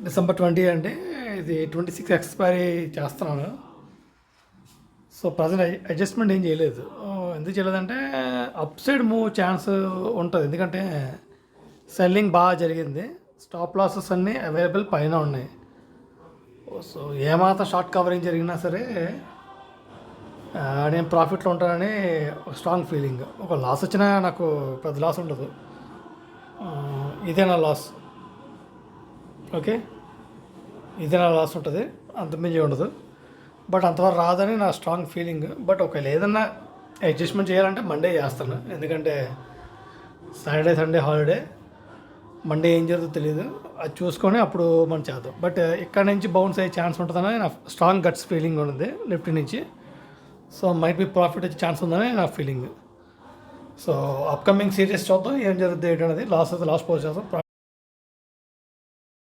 December 20 అంటే ఇది 26 expiry చేస్తున్నాను. సో ప్రజెంట్ అడ్జస్ట్మెంట్ ఏం చేయలేదు. ఎందుకు చేయలేదంటే అప్ సైడ్ మూవ్ ఛాన్స్ ఉంటుంది. ఎందుకంటే సెల్లింగ్ బాగా జరిగింది. స్టాప్ లాసెస్ అన్నీ అవైలబుల్ పైన ఉన్నాయి. సో ఏమాత్రం షార్ట్ కవరింగ్ జరిగినా సరే నేను ప్రాఫిట్లో ఉంటానని ఒక స్ట్రాంగ్ ఫీలింగ్. ఒక లాస్ వచ్చినా నాకు పెద్ద లాస్ ఉండదు. ఇదే నా లాస్. ఓకే, ఇదే నా లాస్ ఉంటుంది, అంతమించి ఉండదు. బట్ అంతవరకు రాదని నా స్ట్రాంగ్ ఫీలింగ్. బట్ ఒకవేళ ఏదన్నా అడ్జస్ట్మెంట్ చేయాలంటే మండే చేస్తాను. ఎందుకంటే సాటర్డే సండే హాలిడే. మండే ఏం జరుగుతుందో తెలియదు, అది చూసుకొని అప్పుడు మనం చేద్దాం. బట్ ఇక్కడ నుంచి బౌన్స్ అయ్యే ఛాన్స్ ఉంటుందని నా స్ట్రాంగ్ గట్స్ ఫీలింగ్ ఉంది నిఫ్టీ నుంచి. సో మైట్ బి ప్రాఫిట్ వచ్చే ఛాన్స్ ఉందని నా ఫీలింగ్. సో అప్కమింగ్ సీరీస్ చూద్దాం ఏం జరుగుతుంది ఏంటనేది. లాస్ అయితే లాస్ పోస్ట్ చేస్తాం.